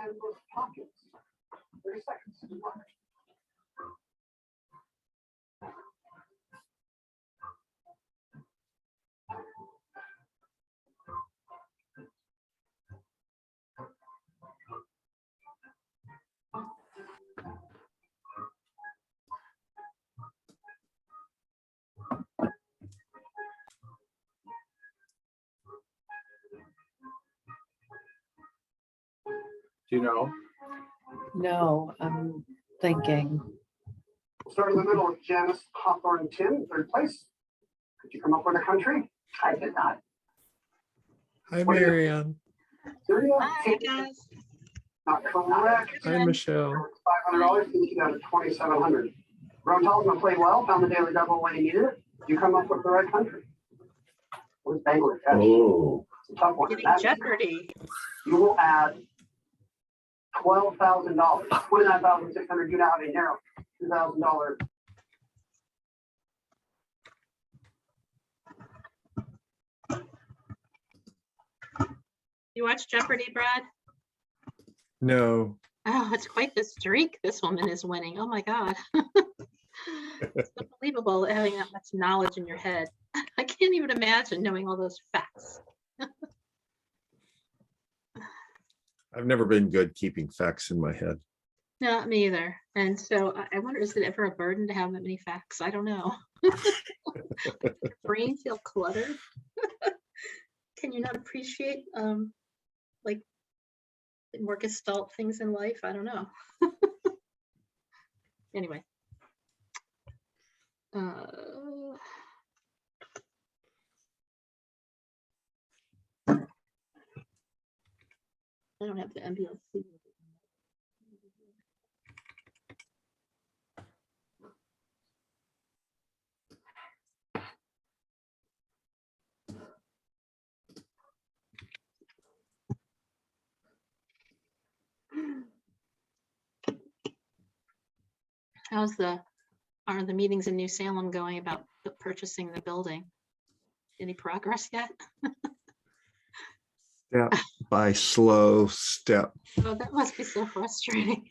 and those pockets. 30 seconds. Good luck. Do you know? No, I'm thinking. We'll start in the middle with Janice Hawthorne Tim, third place. Could you come up with a country? I did not. Hi, What do you- Marianne. Syria? Hi, guys. Not correct. Hi, Michelle. $500, and you got a 2,700. Ron Talisman played well, found the daily double when he needed it. You come up with the right country. What is Bangladesh? Oh, It's a tough one. Getting That- Jeopardy. You will add $12,000, 29,600. You now have a narrow $2,000. You watch Jeopardy, Brad? no. Oh, it's quite the streak this woman is winning. Oh my God. It's unbelievable having that much knowledge in your head. I can't even imagine knowing all those facts. I've never been good keeping facts in my head. Not me either. And so I wonder, is it ever a burden to have that many facts? I don't know. Your brain feel cluttered? Can you not appreciate like more gestalt things in life? I don't know. Anyway. I don't have the MBLC. Are the meetings in New Salem going about purchasing the building? Any progress yet? Step by slow step. Oh, that must be so frustrating.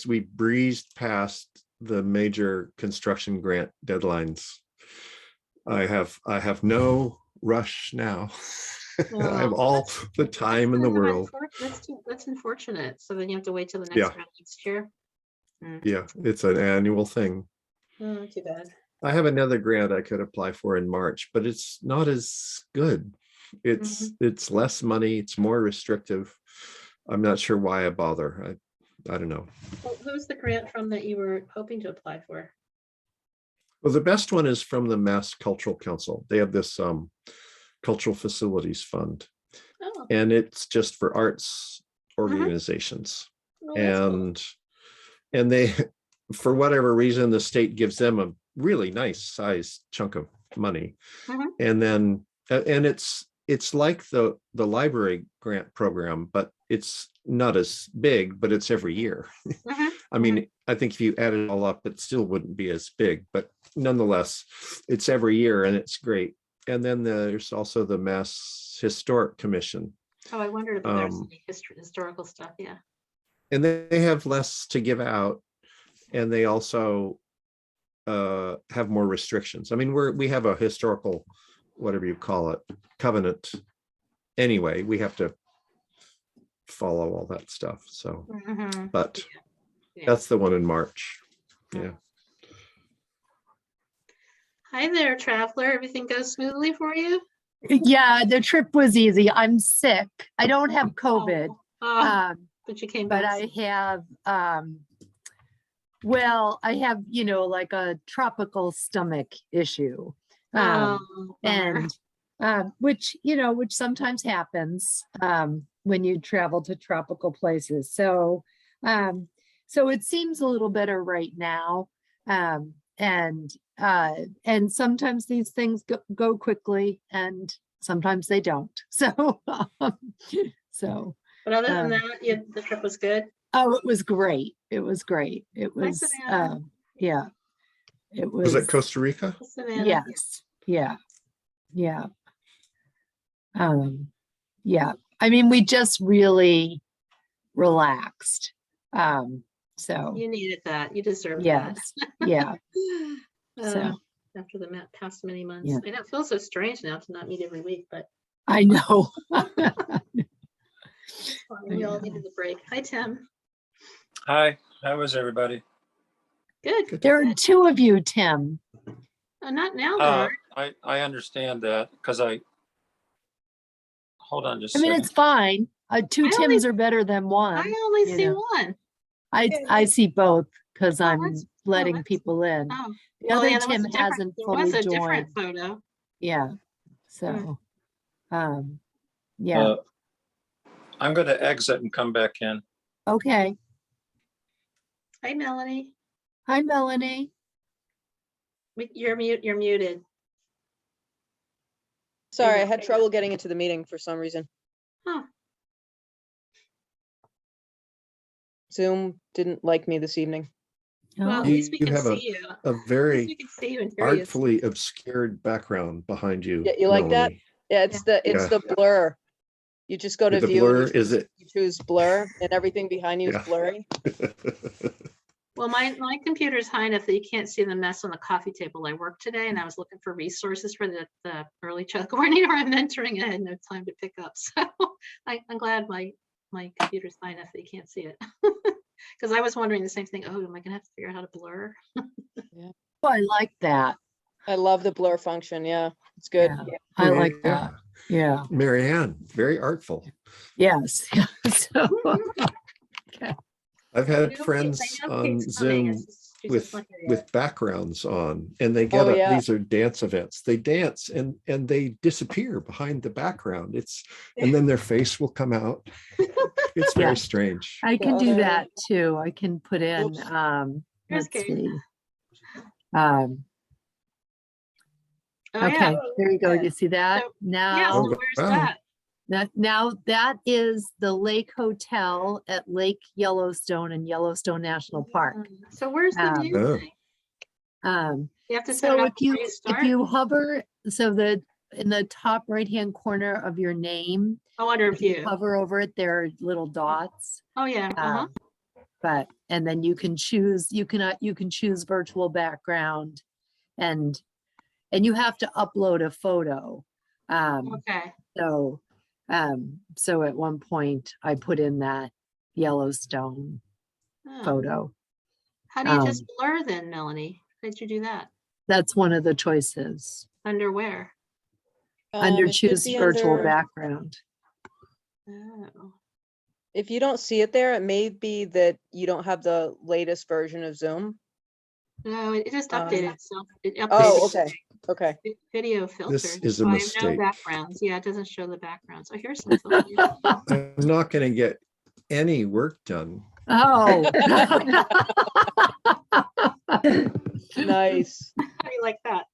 We breezed past the major construction grant deadlines. I have no rush now. I have all the time in the world. That's unfortunate. So then you have to wait till the next Yeah. round next year. Yeah, it's an annual thing. Oh, too bad. I have another grant I could apply for in March, but it's not as good. It's less money, it's more restrictive. I'm not sure why I bother. I don't know. Well, who's the grant from that you were hoping to apply for? Well, the best one is from the Mass Cultural Council. They have this cultural facilities fund, Oh, and it's just for arts organizations. well, that's cool. And they, for whatever reason, the state gives them a really nice size chunk of money. Mhm. And then, and it's like the library grant program, but it's not as big, but it's every year. Mhm. I mean, I think if you add it all up, it still wouldn't be as big, but nonetheless, it's every year and it's great. And then there's also the Mass Historic Commission. Oh, I wondered if there's any historical stuff. Yeah. And they have less to give out, and they also have more restrictions. I mean, we have a historical, whatever you call it, covenant. Anyway, we have to follow all that stuff. So, Mhm. but Yeah. that's the one in March. Yeah. Hi there, traveler. Everything goes smoothly for you? Yeah, the trip was easy. I'm sick. I don't have COVID. Oh, but you came But back. I have, well, I have, like a tropical stomach issue. Oh, bummer. And which sometimes happens when you travel to tropical places. So it seems a little better right now. And sometimes these things go quickly and sometimes they don't. So But other than um, that, the trip was good. oh, it was great. It was great. It Hi, was, Savannah. yeah, it Was it Costa Rica? Savannah. Yes. Yeah. Yeah. Yeah. I mean, we just really relaxed. So, You needed that. You deserve that. yes, yeah, so, After the past many months. Yeah. I know it feels so strange now to not meet every week, but I know. we all needed a break. Hi, Tim. Hi, how is everybody? Good. There are two of you, Tim. Not now, there. I understand that because hold on just I a mean, second. it's fine. Two I only- Tims are better than one. I only you see know. one. I see both because I'm that's- letting that's- people in. Oh, The well, other yeah, there was Tim a different- hasn't there fully was a joined. different photo. Yeah. So, yeah. I'm going to exit and come back in. Okay. Hi, Melanie. Hi, Melanie. You're muted. Sorry, I go. had trouble getting into the meeting for some reason. Huh. Zoom didn't like me this evening. Well, at Oh, least we You can have see you. A At least very we can see you and hear you. artfully obscured background behind you. Yeah, you like that? Melanie. Yeah, it's Yeah. the blur. You just go to The view. blur, and you is it? choose blur and everything behind you is Yeah. blurry. Well, my computer's high enough that you can't see the mess on the coffee table. I worked today and I was looking for resources for the early child coordinator I'm mentoring. I had no time to pick up. So I'm glad my computer's high enough that you can't see it. Because I was wondering the same thing. Oh, am I gonna have to figure out how to blur? I like that. I love the blur function. Yeah, it's good. Yeah, I like Yeah. that. Yeah. Marianne, very artful. Yes. So, I've I had know friends Kate's on coming. It's Zoom just- she's just with not here yet. with backgrounds on, and they get Oh, yeah. these are dance events. They dance and they disappear behind the background. And then their face will come out. It's very Yeah. strange. I can do Yeah. that too. I can put in, Oops. Here's let's Kate. see. Oh, Okay, yeah. there you go. Yeah. You see that? So- Yeah, Now, so Oh, where's wow. that? now that is the Lake Hotel at Lake Yellowstone and Yellowstone National Park. So where's the Um, music? Um, You have to set it so up before you start? if you hover, so the in the top right-hand corner of your name, Oh, under if you view. hover over it, there are little dots. Oh, yeah. Uh-huh. But, and then you can choose, you can choose virtual background and you have to upload a photo. Okay. So at one point I put in that Yellowstone Oh. photo. How do you just blur then, Melanie? How did you do that? That's one of the choices. Under where? Under It should choose be virtual under- background. Oh. If you don't see it there, it may be that you don't have the latest version of Zoom. No, it just Um, updated itself. It updated Oh, okay. Okay. video filters. is a so I have mistake. no backgrounds. Yeah, it doesn't show the backgrounds. So here's some photos. I'm not going to get any work done. Oh. Nice. How do you like that?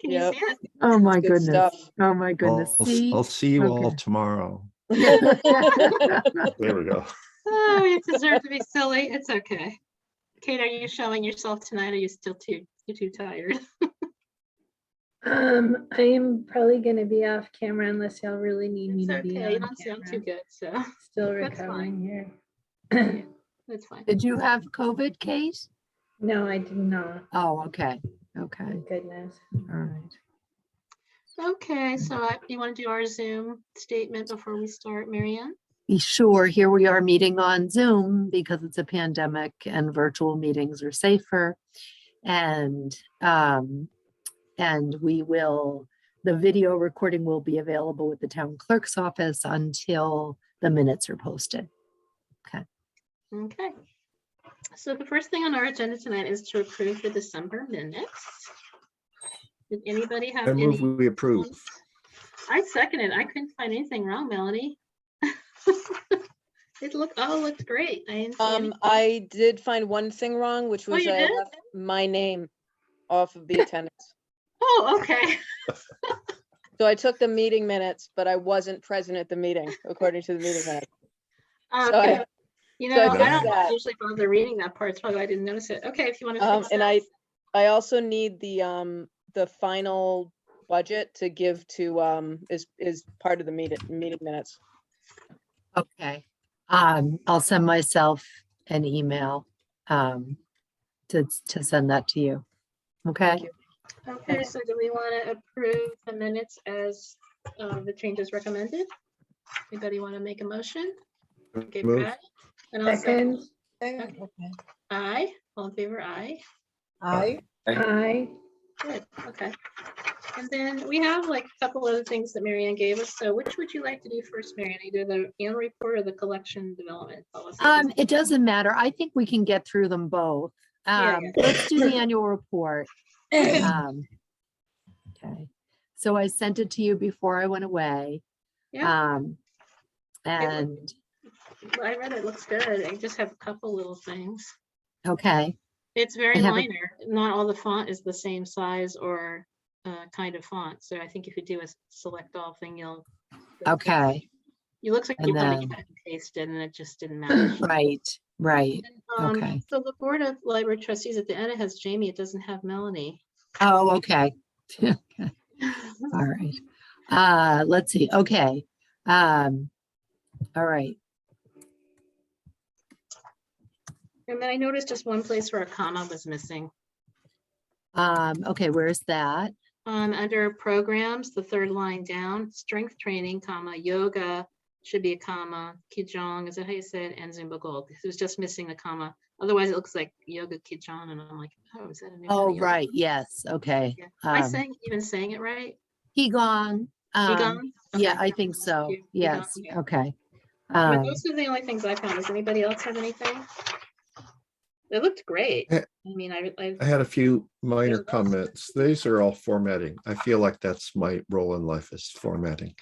Can Yep. you see it? Oh my Good goodness. stuff. Oh my goodness. See? I'll see you all Okay. tomorrow. Yeah. There we go. Oh, you deserve to be silly. It's okay. Kate, are you showing yourself tonight? Or are you still too tired? I am probably gonna be off camera unless y'all really need me It's to be okay. You on don't sound too camera. good, so Still That's recovering here. that's fine. Did you have COVID, Kate? No, I did not. Oh, okay. Okay. Thank goodness. All right. Okay, so you want to do our Zoom statement before we start, Marianne? Be sure, here we are meeting on Zoom because it's a pandemic and virtual meetings are safer. And the video recording will be available with the town clerk's office until the minutes are posted. Okay. So the first thing on our agenda tonight is to approve the December minutes. Did anybody have I move any? we approve. I second it. I couldn't find anything wrong, Melanie. It looked great. I didn't see anything. I did find one thing wrong, which was you I did? left my name off of the attendance. Oh, okay. So I took the meeting minutes, but I wasn't present at the meeting, according to the meeting minutes. Okay. I- You so know, I I fixed don't that. usually bother reading that part, so I didn't notice it. Okay, if you want to fix And that. I also need the final budget to give to is part of the meeting minutes. Okay. I'll send myself an email to send that to you. Okay. Okay, so do we want to approve the minutes as the changes recommended? Anybody want to make a motion? Okay, Move. Brad. And I'll second. Second, Okay. Aye, all in favor, aye. aye. Good, okay. And then we have like a couple other things that Marianne gave us. So which would you like to do first, Marianne? Either the annual report or the collection development policy? It doesn't matter. I think we can get through them both. Yeah, Let's do the annual report. Okay. Okay. So I sent it to you before I went away. Yeah. And I read it, looks good. I just have a couple little things. okay. It's very I have a- minor. Not all the font is the same size or kind of font. So I think if you do a select all thing, you'll. Okay. It looks like And you probably then- cut and pasted and it just didn't match. Right. And, Okay. So the Board of Library Trustees at the end, it has Jamie. It doesn't have Melanie. Oh, okay. Okay. All right. Let's see. Okay. All right. And then I noticed just one place where a comma was missing. Okay, where's that? Under programs, the third line down, strength training, comma, yoga should be a comma, Kijong, is that how you say it? And Zumba Gold. It was just missing the comma. Otherwise, it looks like yoga Kijong, and I'm like, oh, is that a new? kind of Oh, yoga? right. Yes. Okay. Yeah. Am I even saying it right? Qigong. Qigong? Yeah, Okay. I think so. Qigong, Yes. yeah. Okay. But those are the only things I found. Does anybody else have anything? It looked great. Eh, I mean, I I had a few minor There's lots of- comments. These are all formatting. I feel like that's my role in life is formatting.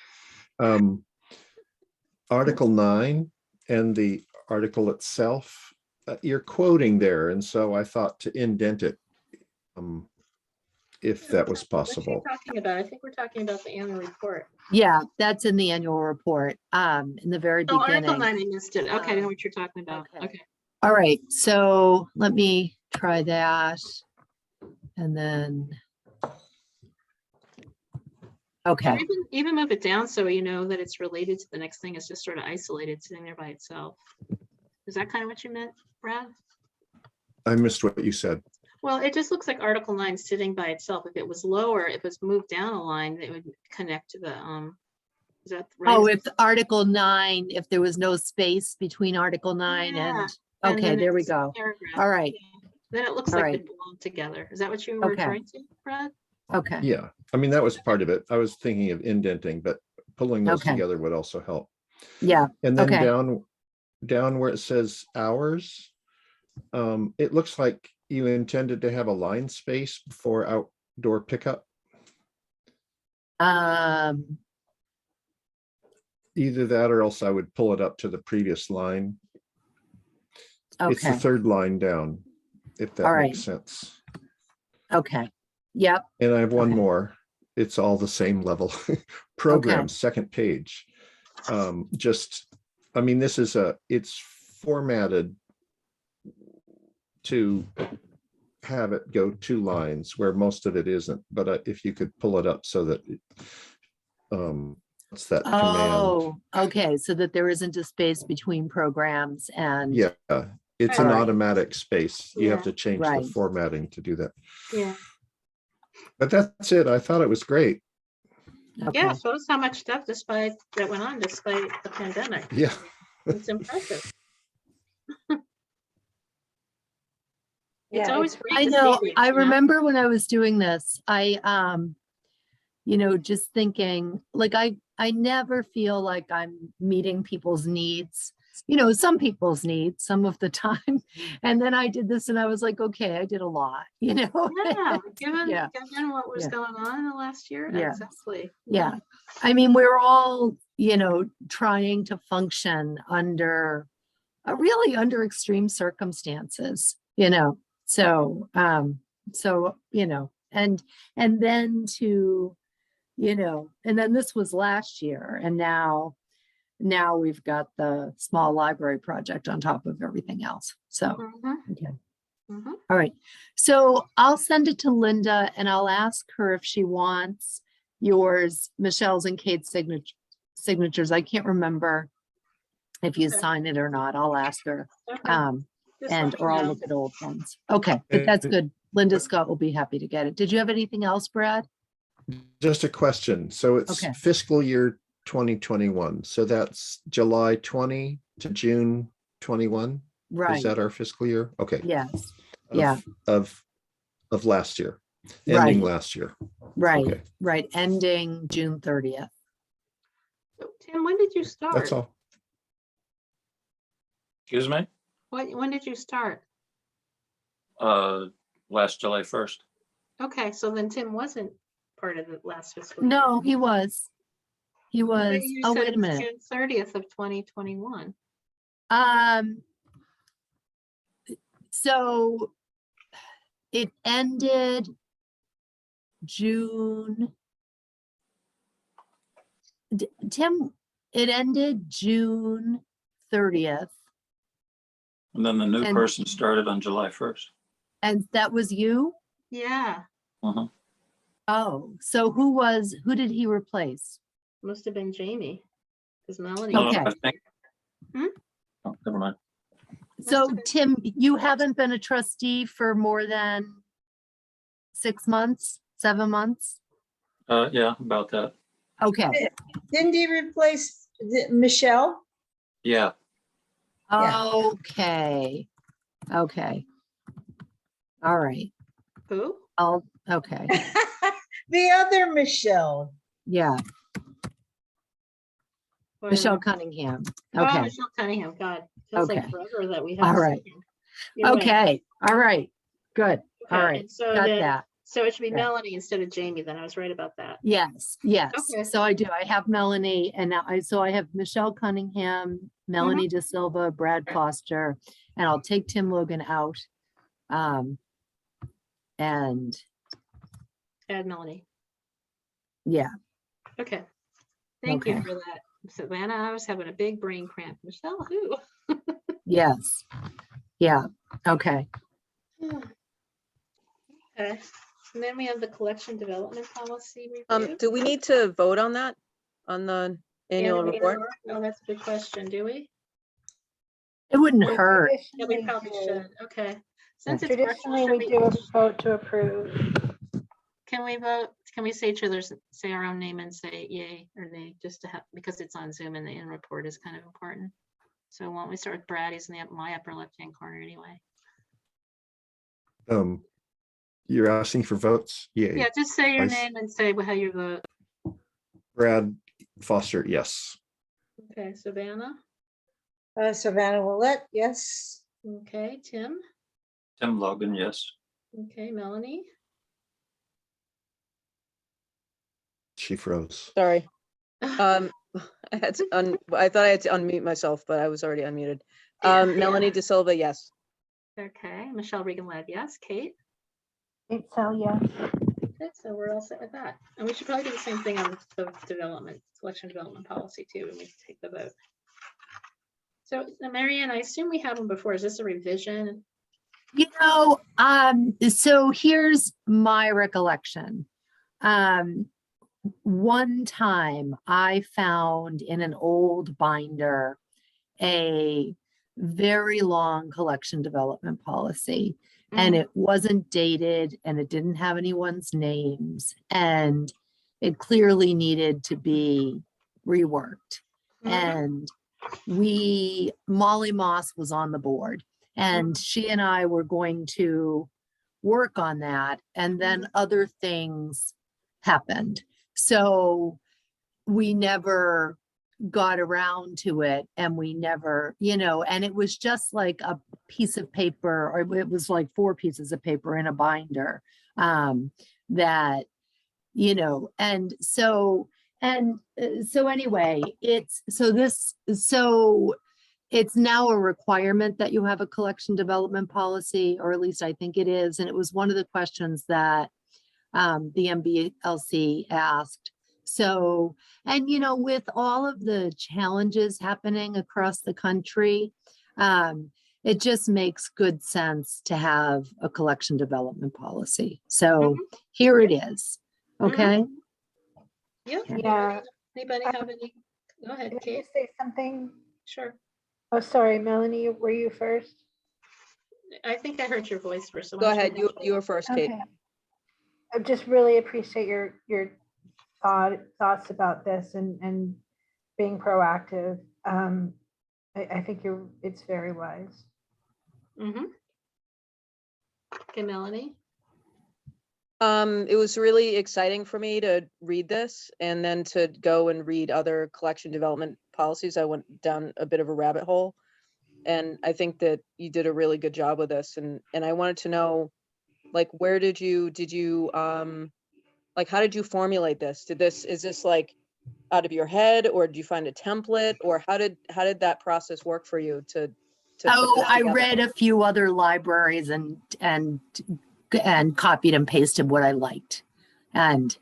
Article 9 and the article itself, you're quoting there, and so I thought to indent it, if that was What are you possible. talking about? I think we're talking about the annual report. Yeah, that's in the annual report, in the very Oh, Article 9, beginning. I missed it. Okay, I know what you're talking about. okay. Okay. All right, so let me try that. And then. Or Okay, even move it down so you know that it's related to the next thing. It's just sort of isolated, sitting there by itself. Is that kind of what you meant, Brad? I missed what you said. Well, it just looks like Article 9 sitting by itself. If it was lower, if it's moved down a line, it would connect to the, is that right? oh, if Article 9, if there was no space between Article 9 Yeah, and, and okay, then there we it's go. paragraph. All right, Then it looks All like they right. belong together. Is that what you were Okay. referring to, Brad? okay, Yeah, I mean, that was part of it. I was thinking of indenting, but pulling those Okay. together would also help. yeah, And then Okay. down where it says hours, it looks like you intended to have a line space before outdoor pickup. Either that or else I would pull it up to the previous line. It's the okay, third line down, if that All makes right. sense. okay, yep, And I have one Okay. more. It's all the same level. Programs, second page. I mean, it's formatted to have it go 2 lines where most of it isn't, but if you could pull it up so that what's that command? oh, okay, so that there isn't a space between programs and. Yeah, it's an Alright. automatic space. You have Yeah. to change the Right. formatting to do that. Yeah. But that's it. I thought it was great. Okay. Yeah, shows how much stuff that went on despite the pandemic. Yeah. It's impressive. It's Yeah, always great I to know, see these, I you know? remember when I was doing this, just thinking, like, I never feel like I'm meeting people's needs, some people's needs some of the time. And then I did this and I was like, okay, I did a lot, Yeah, given Yeah. what was Yeah. going on in the last year. Yeah. Exactly. Yeah. I mean, we're all, trying to function under extreme circumstances, So, and then and then this was last year, and now we've got the small library project on top of everything else. So, Mhm, okay. mhm. All right. So I'll send it to Linda and I'll ask her if she wants yours, Michelle's and Kate's signatures. I can't remember if you Okay. sign it or not. I'll ask her. Okay. Just And, let or me I'll know. look at old ones. Okay, but that's And- good. Linda Scott will be happy to get it. Did you have anything else, Brad? Just a question. So it's Okay. fiscal year 2021. So that's July 20 to June 21. Is Right, that our fiscal year? Okay. yes, Of- yeah. Of last year, ending Right. last year. right, Okay. right, ending June 30th. So, Tim, when did you start? That's all. Excuse me? When did you start? Last July 1st. Okay, so then Tim wasn't part of the last fiscal year. No, he was. He But was, you oh, said wait a it was minute. June 30th of 2021. So it ended June. Tim, it ended June 30th, And then the new And- person started on July 1st. and that was you? Yeah, Mhm. Oh, so who did he replace? must have been Jamie. Because Melanie. No, Okay. I think. Hmm? Oh, never mind. So have been- Tim, you haven't been a trustee for more than 6 months, 7 months? Yeah, about that. Okay, Didn't he replace Michelle? Yeah, Yeah. okay, okay. All right, Who? okay, The other Michelle. yeah, Wait a Michelle minute. Cunningham. Oh, Okay, Michelle Cunningham, God. Feels like Okay. forever that we All haven't right. seen her. You're right. okay, all right, good, all Okay, right, and so got then- that. So it should be Yeah. Melanie instead of Jamie, then I was right about that. Yes, yes. Okay. So I do. I have Melanie and now so I have Michelle Cunningham, Melanie De Silva, Brad Foster, and I'll take Tim Logan out. And Add Melanie. yeah, Okay. Thank you Okay. for that. Savannah, I was having a big brain cramp. Michelle, who? yes. Yeah, okay. Okay. And then we have the collection development policy review. Do we need to vote on that? On the annual report? No, that's a good question. Do we? It wouldn't hurt. Yeah, we Traditionally probably do. should. Okay. Since it's virtual, Traditionally, should we do a vote to approve. Can we vote? Can we say each other's, say our own name and say yay or nay, just to have, because it's on Zoom and the in report is kind of important. So why don't we start with Brad? He's in my upper left-hand corner anyway. You're asking for votes? Yeah, Yeah. just say your I s- name and say how you vote. Brad Foster, yes. Okay, Savannah. Savannah Willett, yes. Okay, Tim. Tim Logan, yes. Okay, Melanie. She froze. Sorry. I had to I thought I had to unmute myself, but I was already unmuted. Yeah. Melanie De Silva, yes. Okay, Michelle Regan-Led, yes. Kate. So, yeah. Okay, so we're all set with that. And we should probably do the same thing on the development, selection development policy too, when we take the vote. So Marianne, I assume we have them before. Is this a revision? So here's my recollection. One time I found in an old binder a very long collection development policy, and it wasn't dated and it didn't have anyone's names, and it clearly needed to be reworked. And Molly Moss was on the board, and she and I were going to work on that, and then other things happened. So we never got around to it, and we never, and it was just like a piece of paper, or it was like 4 pieces of paper in a binder, that, and so anyway, it's now a requirement that you have a collection development policy, or at least I think it is. And it was one of the questions that the MBLC asked. So, and with all of the challenges happening across the country, it just makes good sense to have a collection development policy. So here it is. Okay. Yeah. Yeah. Anybody have any? Go ahead, Can I Kate. just say something? Sure. Oh, sorry, Melanie, were you first? I think I heard your voice first. So why Go don't ahead, you were first, Kate. Okay. I just really appreciate your thoughts about this and being proactive. I think it's very wise. Mm-hmm. Okay, Melanie. It was really exciting for me to read this and then to go and read other collection development policies. I went down a bit of a rabbit hole. And I think that you did a really good job with this. And I wanted to know, like, where did you, like, how did you formulate this? Is this like out of your head, or did you find a template, or how did that process work for you to put Oh, this I together? read a few other libraries and copied and pasted what I liked and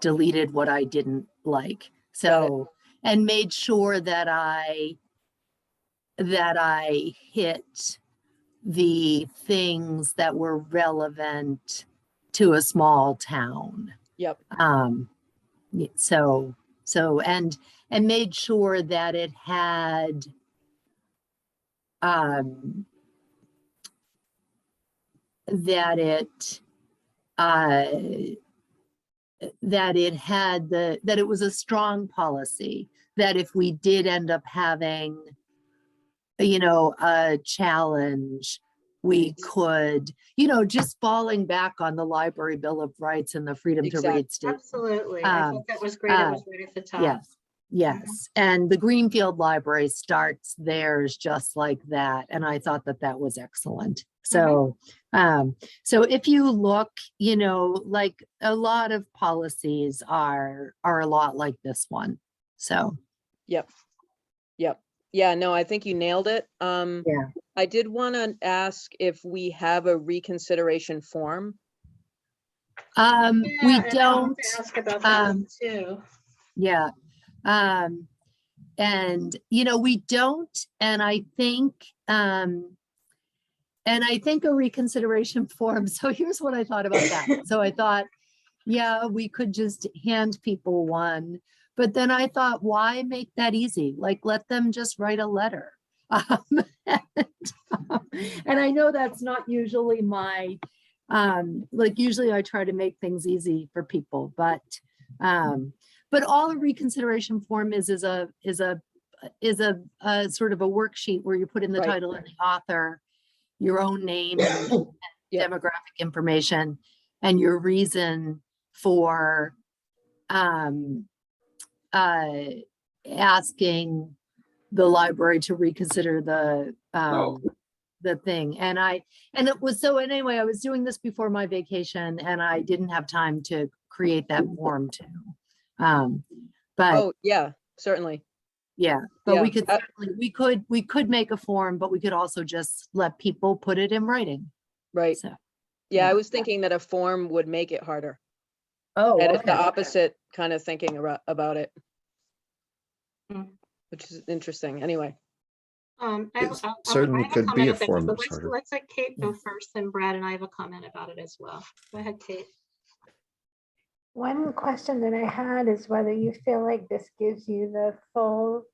deleted what I didn't like. So, and made sure that I hit the things that were relevant to a small town. Yep. So and made sure that it had that it that it was a strong policy, that if we did end up having, you know, a challenge, we could, you know, just falling back on the Library Bill of Rights and the freedom to Exactly. read statement. Absolutely. I thought that was great. It was right at the top. Yes, yes. And the Greenfield Library starts theirs just like that. And I thought that that was excellent. So, so if you look, you know, like a lot of policies are a lot like this one. So, Yep. Yeah, no, I think you nailed it. yeah. I did want to ask if we have a reconsideration form. We Yeah, and I wanted don't, to ask about that too. yeah. And, you know, we don't, and I think a reconsideration form. So here's what I thought about that. So I thought, yeah, we could just hand people one, but then I thought, why make that easy? Like, let them just write a letter. And I know that's not usually my, like usually I try to make things easy for people, but all a reconsideration form is a sort of a worksheet where you put in the Right. title and the author, your own name and Yep. demographic information, and your reason for asking the library to reconsider the thing. And it was, so anyway, I was doing this before my vacation and I didn't have time to create that form too. But Oh, yeah, certainly. yeah, but Yeah, we could certainly, we could make a form, but we could also just let people put it in writing. right. So, Yeah, I yeah. was thinking that a form would make it harder. Oh, And it's the okay. opposite kind of thinking about it, Mm. which is interesting. Anyway, It certainly could be a form but that's harder. let's let Kate go first, then Brad and I have a comment about it as well. Go ahead, Kate. One question that I had is whether you feel like this gives you the full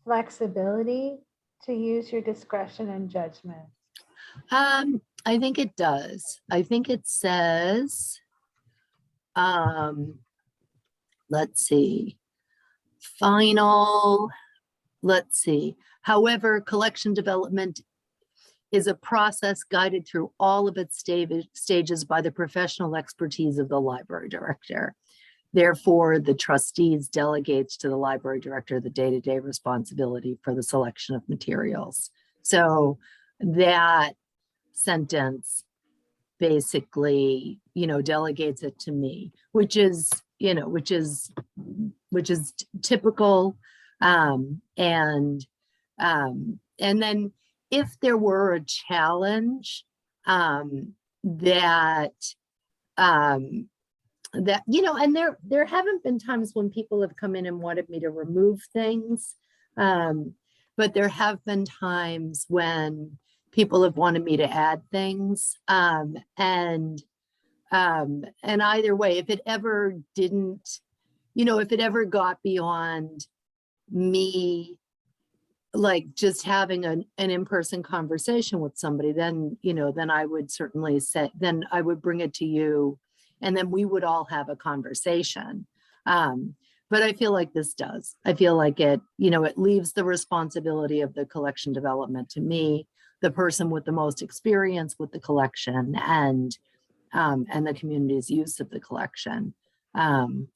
flexibility to use your discretion and judgment. I think it does. I think it says, let's see, let's see. However, collection development is a process guided through all of its stages by the professional expertise of the library director. Therefore, the trustees delegates to the library director the day-to-day responsibility for the selection of materials. So that sentence basically, you know, delegates it to me, which is, you know, which is typical. And then if there were a challenge that you know, and there haven't been times when people have come in and wanted me to remove things, but there have been times when people have wanted me to add things, and either way, if it ever didn't, you know, if it ever got beyond me like just having an in-person conversation with somebody, then, then I would certainly say, then I would bring it to you and then we would all have a conversation. But I feel like this does. I feel like it leaves the responsibility of the collection development to me, the person with the most experience with the collection and the community's use of the collection. And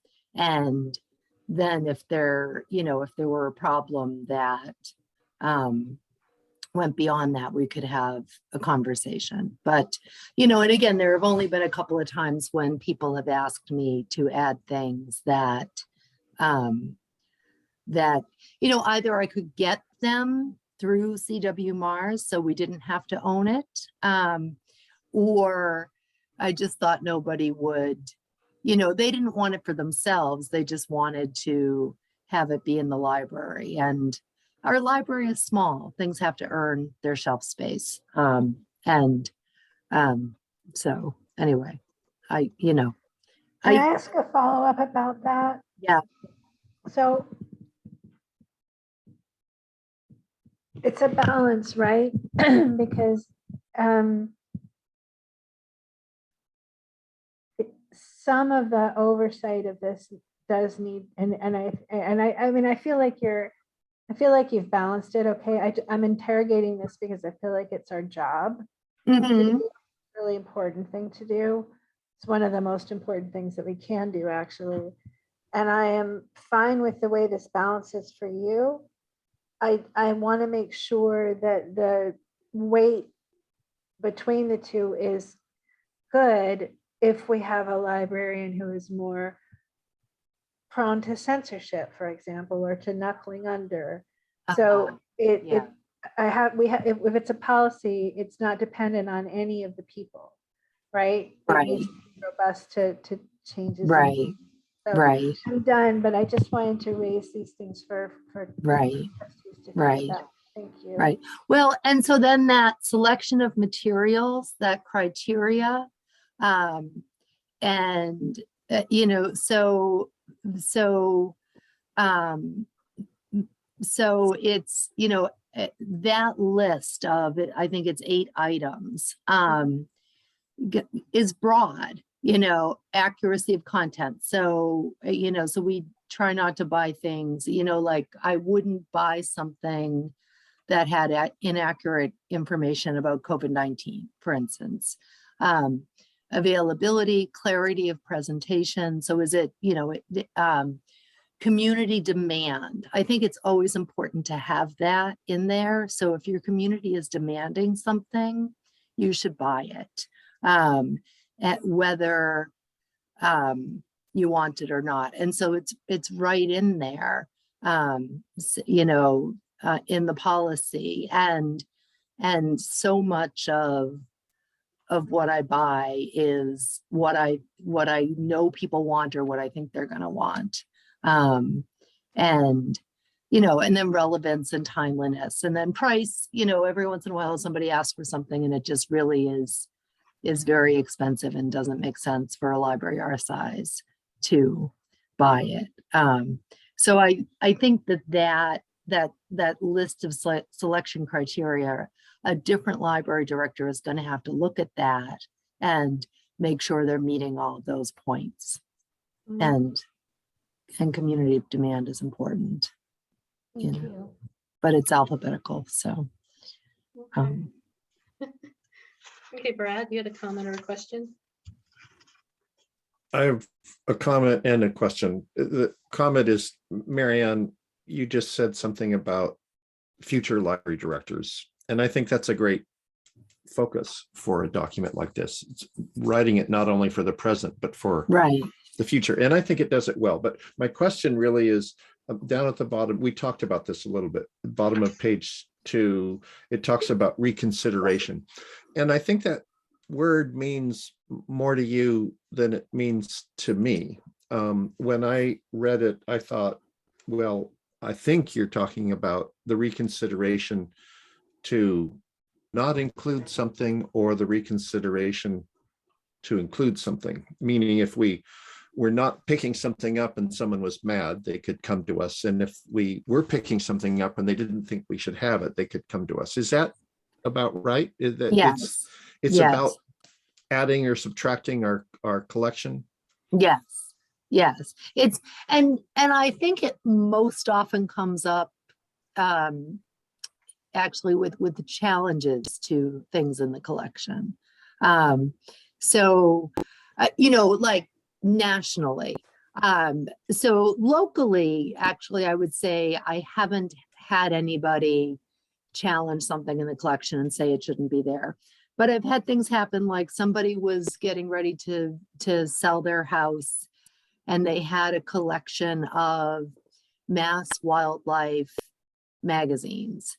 then if there were a problem that went beyond that, we could have a conversation. But, and again, there have only been a couple of times when people have asked me to add things that, either I could get them through CW Mars, so we didn't have to own it, or I just thought nobody would, they didn't want it for themselves. They just wanted to have it be in the library. And our library is small. Things have to earn their shelf space. So anyway, Can I ask a follow-up about that? Yeah. So it's a balance, right? Because some of the oversight of this does need, I mean, I feel like you've balanced it. Okay. I'm interrogating this because I feel like it's our job. Mhm. It's a really important thing to do. It's one of the most important things that we can do, actually. And I am fine with the way this balances for you. I want to make sure that the weight between the two is good if we have a librarian who is more prone to censorship, for example, or to knuckling under. So yeah. if it's a policy, it's not dependent on any of the people, right? It needs to be robust to changes. Right. So Right. I'm done, but I just wanted to raise these things for Right. trustees to think Right. about. Thank you. Right. Well, and so then that selection of materials, that criteria, and so it's that list of it, I think it's 8 items, is broad, accuracy of content. So so we try not to buy things, like I wouldn't buy something that had inaccurate information about COVID-19, for instance. Availability, clarity of presentation. So is it, community demand? I think it's always important to have that in there. So if your community is demanding something, you should buy it, at whether you want it or not. And so it's right in there, in the policy, and so much of what I buy is what I know people want or what I think they're going to want, and and then relevance and timeliness, and then price. Every once in a while somebody asks for something and it just really is very expensive and doesn't make sense for a library our size to buy it. So I think that list of selection criteria, a different library director is going to have to look at that and make sure they're meeting all of those points. And community demand is important, Thank you. but it's alphabetical. So, Okay, Brad, you had a comment or a question? I have a comment and a question. The comment is, Marianne, you just said something about future library directors. And I think that's a great focus for a document like this. It's writing it not only for the present, but for the future. And I think it does it well. But my question really is, down at the bottom, we talked about this a little bit, bottom of page 2, it talks about reconsideration. And I think that word means more to you than it means to me. When I read it, I thought, well, I think you're talking about the reconsideration to not include something, or the reconsideration to include something. Meaning if we we're not picking something up and someone was mad, they could come to us. And if we were picking something up and they didn't think we should have it, they could come to us. Is that about right? Is that Yes, it's yes. about adding or subtracting our collection? Yes, yes. It's, and I think it most often comes up actually with the challenges to things in the collection. So, you know, like nationally. So locally, actually, I would say I haven't had anybody challenge something in the collection and say it shouldn't be there. But I've had things happen, like somebody was getting ready to sell their house and they had a collection of mass wildlife magazines.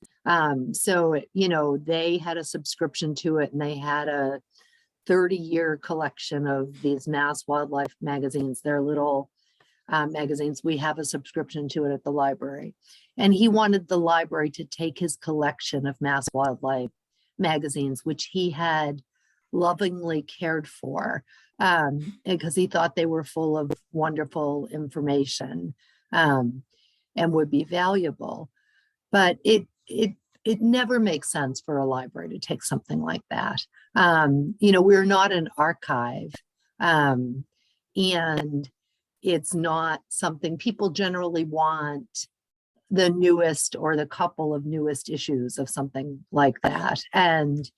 So, you know, they had a subscription to it and they had a 30-year collection of these mass wildlife magazines. They're little magazines. We have a subscription to it at the library. And he wanted the library to take his collection of mass wildlife magazines, which he had lovingly cared for, because he thought they were full of wonderful information, and would be valuable. But it never makes sense for a library to take something like that. You know, we're not an archive, and it's not something people generally want the newest or the couple of newest issues of something like that. And,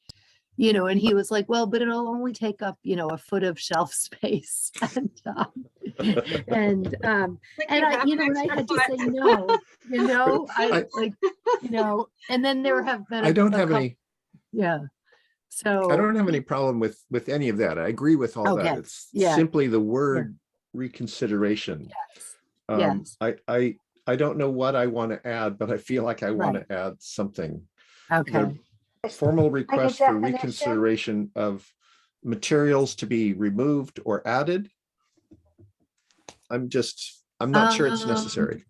you know, and he was like, well, but it'll only take up, you know, a foot of shelf space. And I, you know, and I had to say no, you know, I like, you know, and then there have been, I don't have any, yeah. So I don't have any problem with any of that. I agree with all Okay, that. It's yeah. simply the word reconsideration. Yes. I don't know what I want to add, but I feel like I want Right. to add something. Okay. The formal request for definition? reconsideration of materials to be removed or added. I'm not sure it's necessary.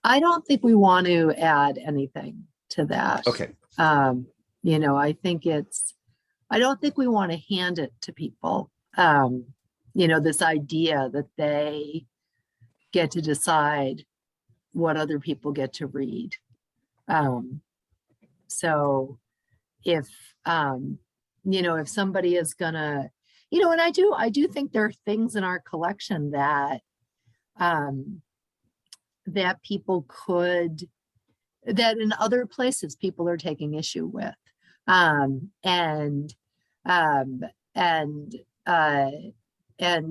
I don't think we want to add anything to that. Okay. You know, I don't think we want to hand it to people. You know, this idea that they get to decide what other people get to read. So if, you know, if somebody is gonna, you know, and I do think there are things in our collection that, that people could, that in other places people are taking issue with. And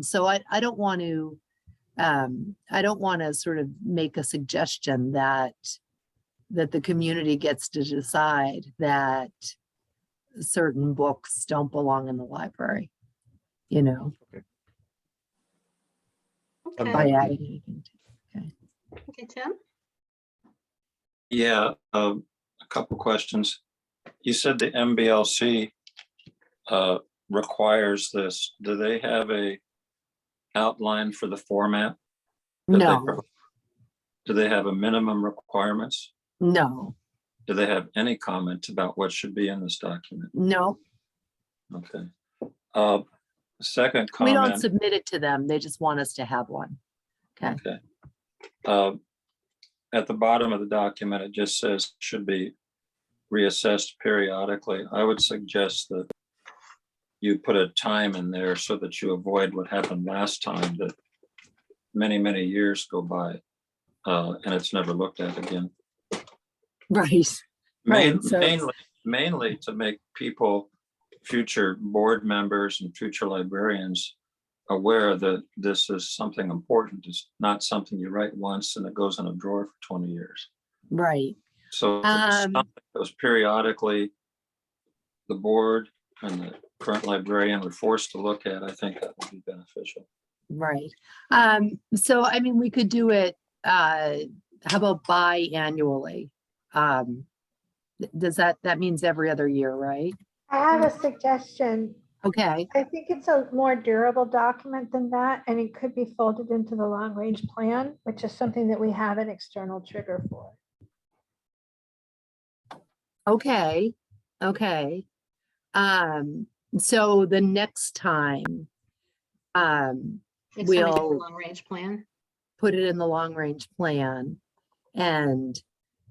so I don't want to sort of make a suggestion that the community gets to decide that certain books don't belong in the library, you know, by Okay, adding anything. okay, Tim? Yeah, a couple questions. You said the MBLC requires this. Do they have a outline for the format? that they No, pro- Do they have a minimum requirements? no, Do they have any comment about what should be in this document? no, Okay. Second we don't comment, submit it to them. They just want us to have one. Okay. okay. At the bottom of the document, it just says should be reassessed periodically. I would suggest that you put a time in there so that you avoid what happened last time, that many, many years go by and it's never looked at again. Right. Right, so- Mainly to make people, future board members and future librarians, aware that this is something important. It's not something you write once and it goes in a drawer for 20 years. Right. So if it's something that was periodically the board and the current librarian were forced to look at, I think that would be beneficial. Right. So I mean, we could do it, how about biannually? Does that means every other year, right? I have a suggestion. Okay. I think it's a more durable document than that, and it could be folded into the long-range plan, which is something that we have an external trigger for. Okay. Okay. So the next time Like somebody did a we'll long-range plan. put it in the long range plan and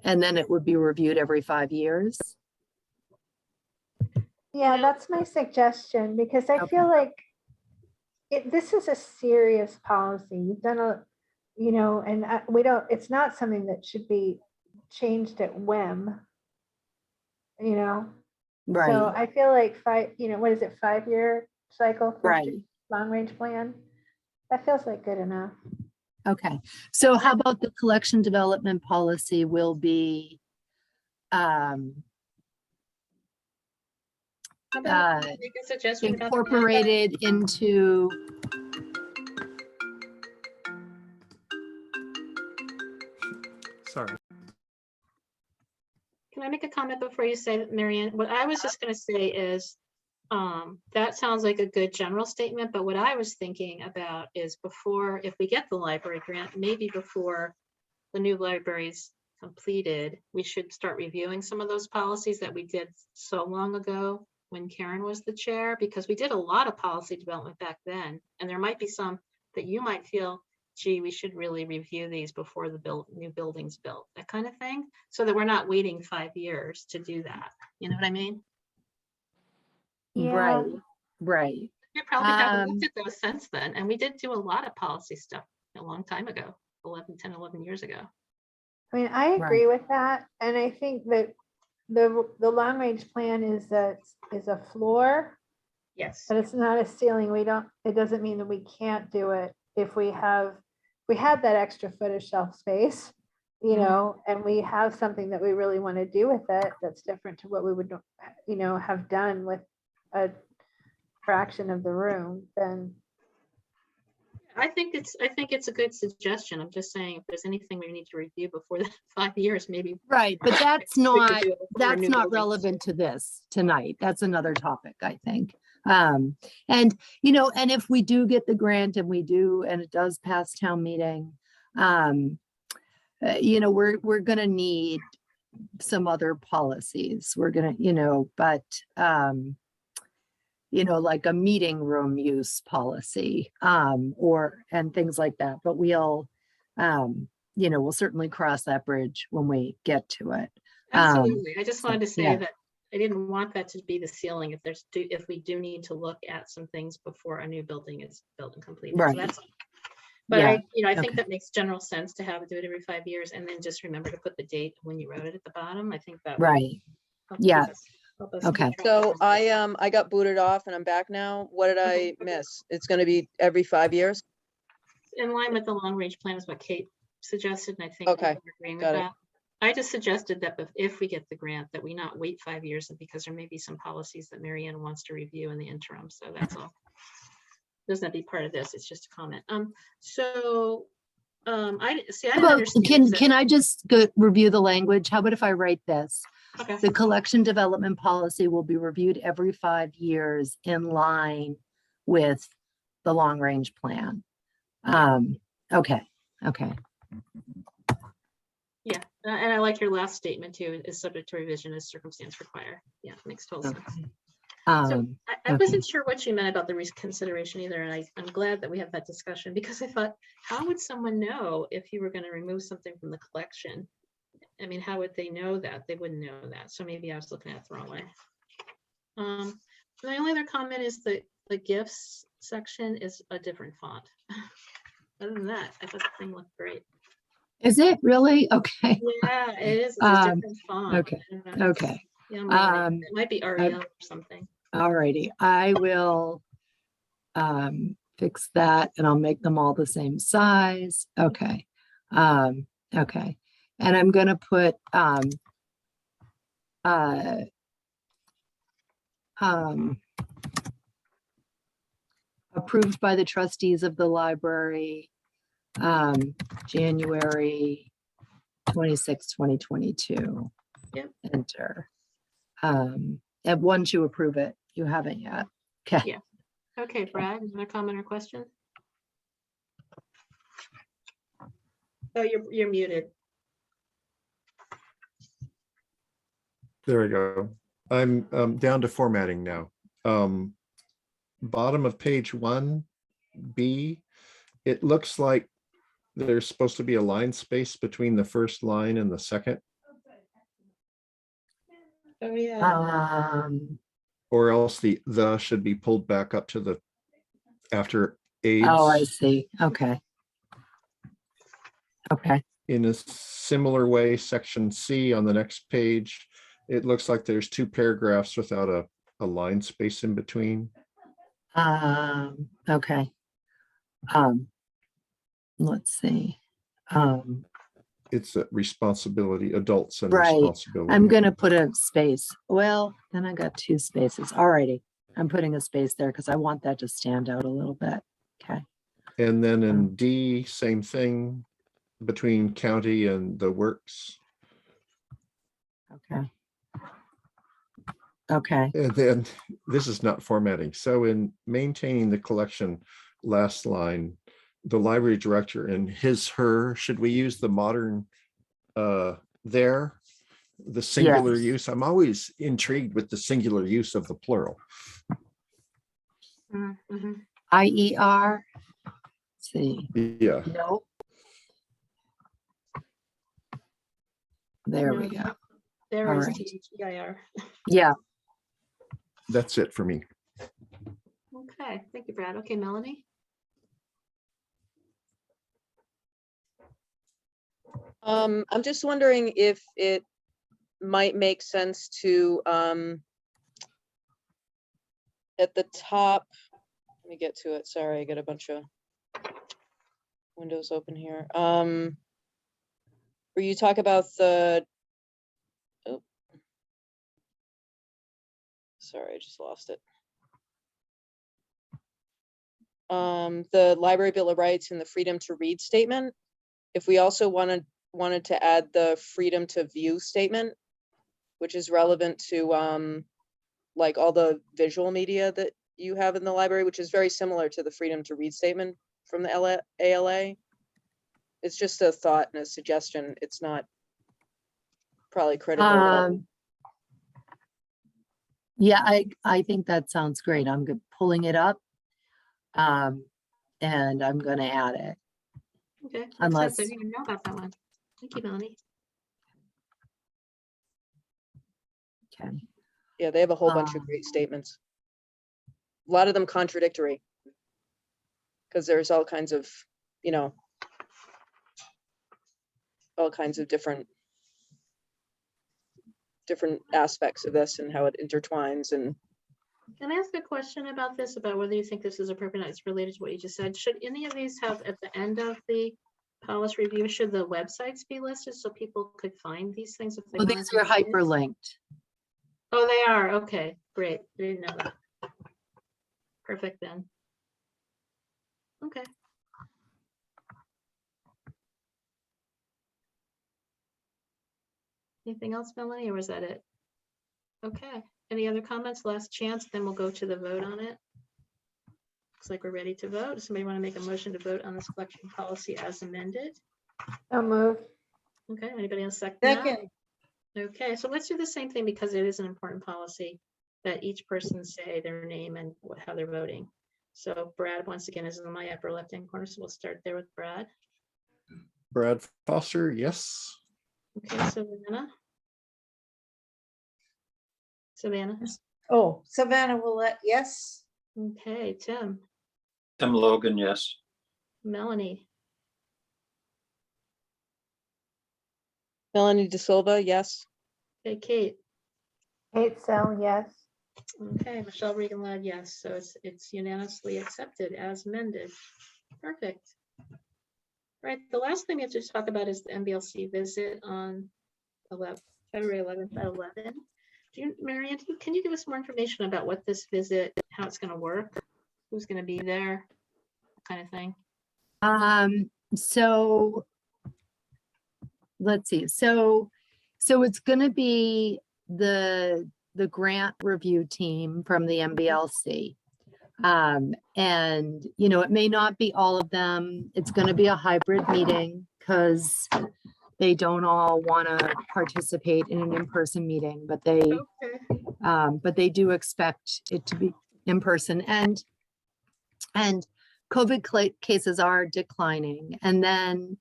then it would be reviewed every 5 years. Yeah, that's my suggestion, because I Okay. feel like this is a serious policy. You've done and we don't, it's not something that should be changed at whim. So Right, I feel like what is it, 5-year cycle for right. long range plan? That feels like good enough. Okay. So how about the collection development policy will be How about uh, make a suggestion about the map? incorporated into, Sorry. Can I make a comment before you say that, Marianne? What I was just gonna say is, that sounds like a good general statement, but what I was thinking about is before, if we get the library grant, maybe before the new library's completed, we should start reviewing some of those policies that we did so long ago when Karen was the chair, because we did a lot of policy development back then. And there might be some that you might feel, gee, we should really review these before the new building's built, that kind of thing. So that we're not waiting 5 years to do that. You know what I mean? Yeah. right, right. We probably haven't Um, looked at those since then. And we did do a lot of policy stuff a long time ago, 10, 11 years ago. I mean, I agree with that, and I think that the long range plan is a floor, Yes. but it's not a ceiling. It doesn't mean that we can't do it if we had that extra foot of shelf space, and we have something that we really want to do with it that's different to what we would, have done with a fraction of the room, then I think it's a good suggestion. I'm just saying, if there's anything we need to review before that 5 years, maybe. right, but that's we could not, do it before a that's new not building. relevant to this tonight. That's another topic, I think. And if we do get the grant and it does pass town meeting, we're gonna need some other policies. We're gonna, but like a meeting room use policy, and things like that. But we'll certainly cross that bridge when we get to it. Absolutely. I just wanted to say yeah. that I didn't want that to be the ceiling if we do need to look at some things before a new building is built and completed. So Right. that's all. But Yeah. I think Okay. that makes general sense to do it every 5 years, and then just remember to put the date when you wrote it at the bottom. I think that would Right. help Yeah. help us Okay. keep track So of I got booted off and I'm back now. What did I miss? It's gonna be every 5 years? in line with the long range plan is what Kate suggested, and I think Okay, people are agreeing with got it. that. I just suggested that if we get the grant, that we not wait 5 years, because there may be some policies that Marianne wants to review in the interim. So that's all. Doesn't have to be part of this. It's just a comment. I didn't understand. Can I just go review the language? How about if I write this? Okay. The collection development policy will be reviewed every 5 years in line with the long range plan. Okay. Yeah, and I like your last statement too, is subject to revision as circumstance require. Yeah, makes total sense. Okay. So I okay. wasn't sure what you meant about the reconsideration either, and I'm glad that we had that discussion, because I thought, how would someone know if you were going to remove something from the collection? I mean, how would they know that? They wouldn't know that. So maybe I was looking at it the wrong way. The only other comment is that the gifts section is a different font. Other than that, I thought the thing looked great. Is it really? Okay. Yeah, it is. It's a different font. Okay. I don't know. Okay. Yeah, it might be Arial or something. All righty. I will fix that and I'll make them all the same size. Okay. Okay. And I'm going to put approved by the trustees of the library, January 26, 2022. Yep. Enter. And once you approve it, you haven't yet. Okay. Yeah. Okay, Brad, another comment or question? Oh, you're muted. There we go. I'm down to formatting now. Bottom of page 1, B, it looks like there's supposed to be a line space between the first line and the second, Oh, yeah. or else the should be pulled back up to the after Oh, I aids. see. Okay. Okay. In a similar way, section C on the next page, it looks like there's two paragraphs without a line space in between. Okay. Let's see. It's a responsibility, adults and Right. responsibility. I'm gonna put a space. Well, then I got two spaces. Alrighty. I'm putting a space there because I want that to stand out a little bit. Okay. And then in D, same thing between county and the works. Okay. Okay. And then this is not formatting. So in maintaining the collection, last line, the library director and his, her, should we use the modern there? The singular Yes. use? I'm always intrigued with the singular use of the plural. Mhm. IER. Let's see. Yeah, Nope. There we No. go. There All is right. THEIR. Yeah. that's it for me. Okay, thank you, Brad. Okay, Melanie? I'm just wondering if it might make sense to, at the top, let me get to it. Sorry, I got a bunch of windows open here. Where you talk about the, oh, sorry, I just lost it. The Library Bill of Rights and the Freedom to Read statement. If we also wanted to add the freedom to view statement, which is relevant to like all the visual media that you have in the library, which is very similar to the freedom to read statement from the ALA. It's just a thought and a suggestion. It's not probably critical. but- Yeah, I think that sounds great. I'm pulling it up. And I'm gonna add it. Okay. makes sense. Unless- I didn't even know about that one. Thank you, Melanie. Okay. Yeah, they have a whole bunch of great statements. A lot of them contradictory. Because there's all kinds of, you know, all kinds of different aspects of this and how it intertwines and Can I ask a question about this, about whether you think this is appropriate? It's related to what you just said. Should any of these have at the end of the policy review, should the websites be listed so people could find these things if they Well, wanted these to are see it? hyperlinked. Oh, they are. Okay, great. I didn't know that. Perfect then. Okay. Anything else, Melanie, or was that it? Okay. Any other comments? Last chance, then we'll go to the vote on it. Looks like we're ready to vote. Does somebody want to make a motion to vote on this collection policy as amended? So moved. Okay, anybody else second that? Second, Okay, so let's do the same thing because it is an important policy that each person say their name and how they're voting. So Brad, once again, is in my upper left-hand corner, so we'll start there with Brad. Brad Foster, yes. Okay, Savannah. Savannah. oh, Savannah Willett, yes. Okay, Tim. Tim Logan, yes. Melanie. Melanie De Silva, yes. Okay, Kate. Kate Sell, yes. Okay, Michelle Regan Ladd, yes. So it's unanimously accepted as amended. Perfect. Right, the last thing we have to talk about is the MBLC visit on February 11th at 11. Marianne, can you give us more information about what this visit, how it's going to work, who's going to be there, that kind of thing? So let's see. So it's gonna be the grant review team from the MBLC. And you know, it may not be all of them. It's gonna be a hybrid meeting because they don't all want to participate in an in-person meeting, but they do expect it to be in person. And cases are declining, and then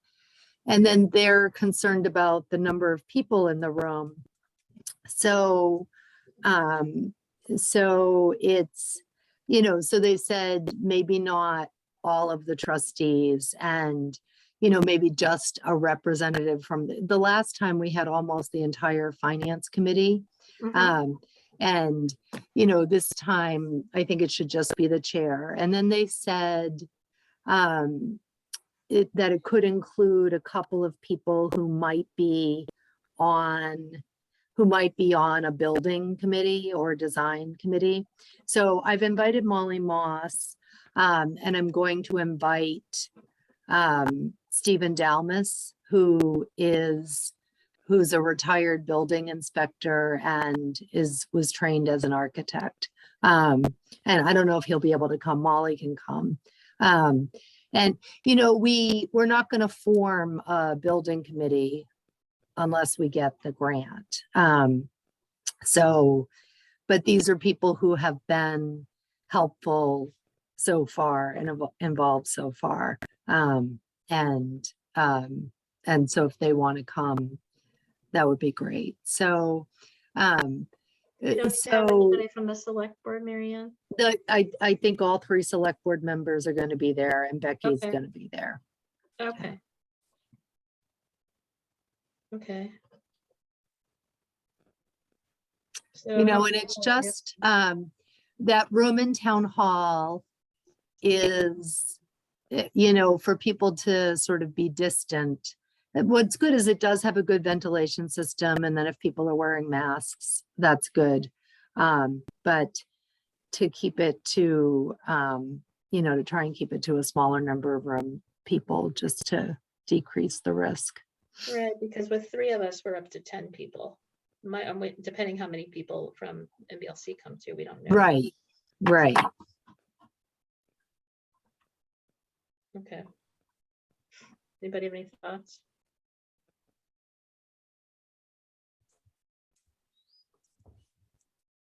they're concerned about the number of people in the room. So, so it's, so they said maybe not all of the trustees, and, maybe just a representative from the last time we had almost the entire finance committee. Mhm. And, this time I think it should just be the chair. And then they said, that it could include a couple of people who might be on a building committee or design committee. So I've invited Molly Moss, and I'm going to invite Stephen Dalmas, who's a retired building inspector and was trained as an architect. And I don't know if he'll be able to come. Molly can come. And, we're not going to form a building committee unless we get the grant. But these are people who have been helpful so far and involved so far. And so if they want to come, that would be great. So, You don't have anybody from the select board, Marianne? I think all 3 select board members are going to be there, and Becky's Okay. going to be there. Okay. Okay. So, And it's just that room in town hall is, for people to sort of be distant. What's good is it does have a good ventilation system, and then if people are wearing masks, that's good. But to keep it to, to try and keep it to a smaller number of room people, just to decrease the risk. right, because with 3 of us, we're up to 10 people. I'm waiting, depending how many people from MBLC come to, we don't know. Right. Okay. Anybody have any thoughts?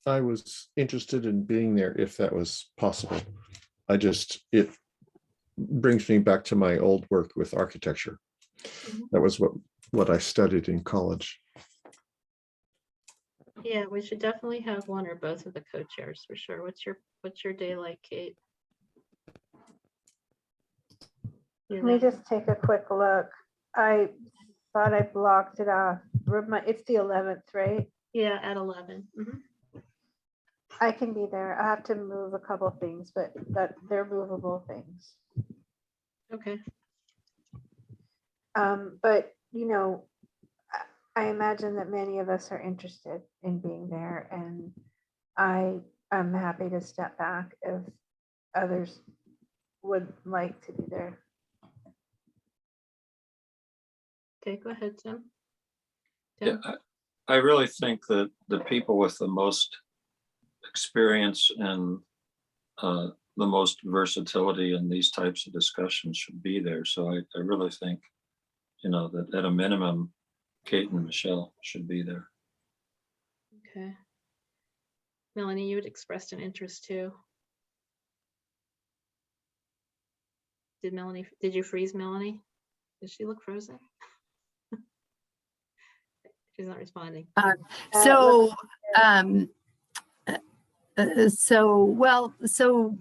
I was interested in being there if that was possible. It brings me back to my old work with architecture. Mhm. That was what I studied in college. Yeah, we should definitely have one or both of the co-chairs for sure. What's your day like, Kate? Let me just take a quick look. I thought I blocked it off. It's the 11th, right? Yeah, at 11. Mhm. I can be there. I have to move a couple things, but they're movable things. Okay. But I imagine that many of us are interested in being there, and I'm happy to step back if others would like to be there. Okay, go ahead, Tim. Yeah, Tim? I really think that the people with the most experience and the most versatility in these types of discussions should be there. So I really think, that at a minimum, Kate and Michelle should be there. Okay. Melanie, you had expressed an interest too. Did you freeze Melanie? Does she look frozen? She's not responding. So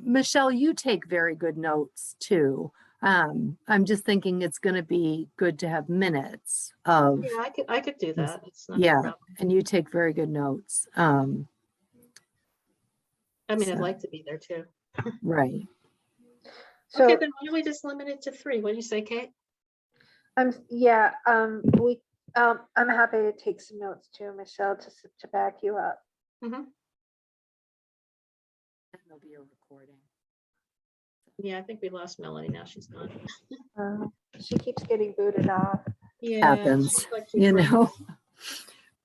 Michelle, you take very good notes too. I'm just thinking it's going to be good to have minutes of, Yeah, I could do that. It's not a yeah, problem. and you take very good notes. I mean, I'd so- like to be there too. Right. So Okay, then why don't we just limit it to 3? What do you say, Kate? I'm happy to take some notes too, Michelle, to back you up. Mhm. And there'll be a recording. Yeah, I think we lost Melanie. Now she's gone. She keeps getting booted off. Yeah, Happens, she's like she's frozen.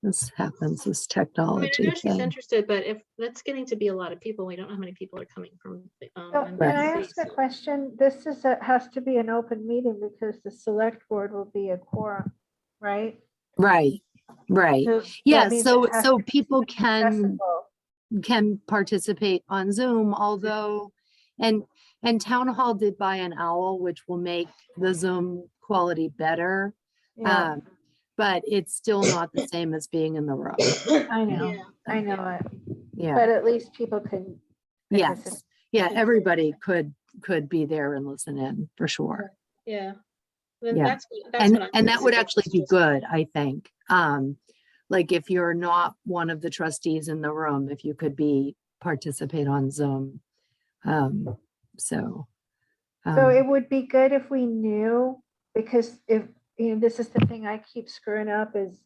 This happens, this I mean, I technology know she's thing. interested, but if that's getting to be a lot of people, we don't know how many people are coming from. So can I ask a question? This has to be an open meeting because the select board will be a quorum, right? Right. So Yeah, that means so it has to be people can accessible. participate on Zoom, although, and And Town Hall did buy an owl, which will make the Zoom quality better. Yeah, But it's still not the same as being in the room. I know, Yeah. I know it, Yeah, but at least people can. participate. yes. Yeah, everybody could be there and listen in for sure. Yeah. Then Yeah. that's what I'm. And that would actually be suggesting. good, I think. Like if you're not one of the trustees in the room, if you could participate on Zoom. So. So um, it would be good if we knew, because if, this is the thing I keep screwing up is,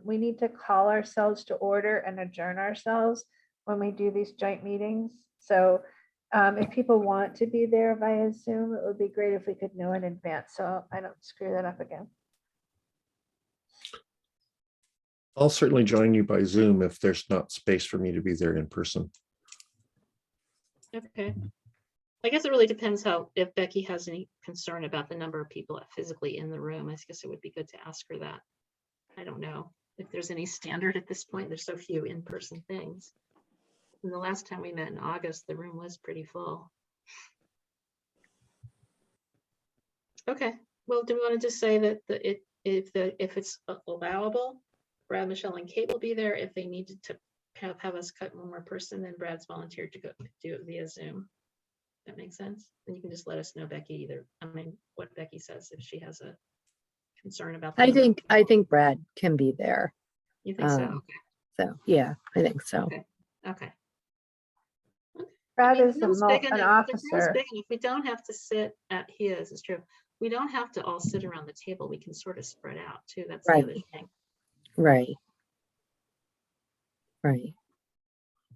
we need to call ourselves to order and adjourn ourselves when we do these joint meetings. So if people want to be there via Zoom, it would be great if we could know in advance, so I don't screw that up again. I'll certainly join you by Zoom if there's not space for me to be there in person. Okay. I guess it really depends if Becky has any concern about the number of people physically in the room. I guess it would be good to ask her that. I don't know if there's any standard at this point. There's so few in-person things. And the last time we met in August, the room was pretty full. Okay, well, do we want to just say that if it's allowable, Brad, Michelle, and Kate will be there. If they needed to have us cut one more person, then Brad's volunteered to go do it via Zoom. That makes sense. And you can just let us know, Becky, what Becky says if she has a concern about. I think Brad can be there. You think so? um, So, yeah, I think so. Okay. Okay. Brad I mean, is the room's big an enough- the room's officer. big enough. We don't have to sit at his, it's true. We don't have to all sit around the table. We can sort of spread out too. That's the Right. other thing. Right. Right.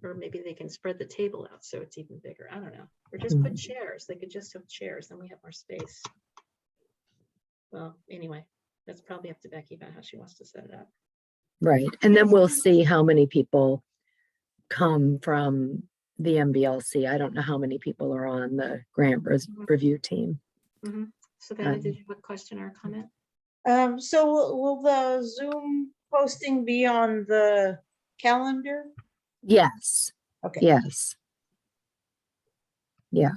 Or maybe they can spread the table out so it's even bigger. I don't know. Or just put chairs. They could just have chairs, then we have more space. Well, anyway, that's probably up to Becky about how she wants to set it up. Right. And then we'll see how many people come from the MBLC. I don't know how many people are on the grant review team. Savannah, did you have a question or a comment? So will the Zoom posting be on the calendar? Yes. Okay. Yes. Yeah.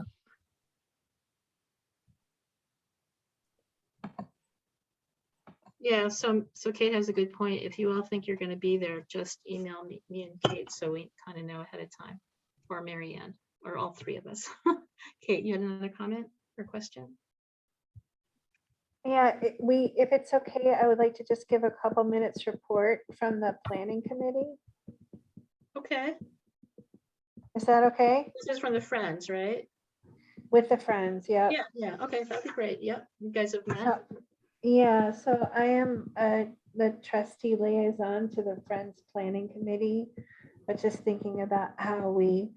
Yeah, so Kate has a good point. If you all think you're going to be there, just email me and Kate so we kind of know ahead of time, or Mary Ann, or all three of us. Kate, you had another comment or question? Yeah, if it's okay, I would like to just give a couple minutes report from the planning committee. Okay, Is that okay? this is from the Friends, right? With the friends, yeah. Yeah, okay, that'd be great. Yep, you guys have met. So- Yeah, so I am the trustee liaison to the Friends Planning Committee, but just thinking about how we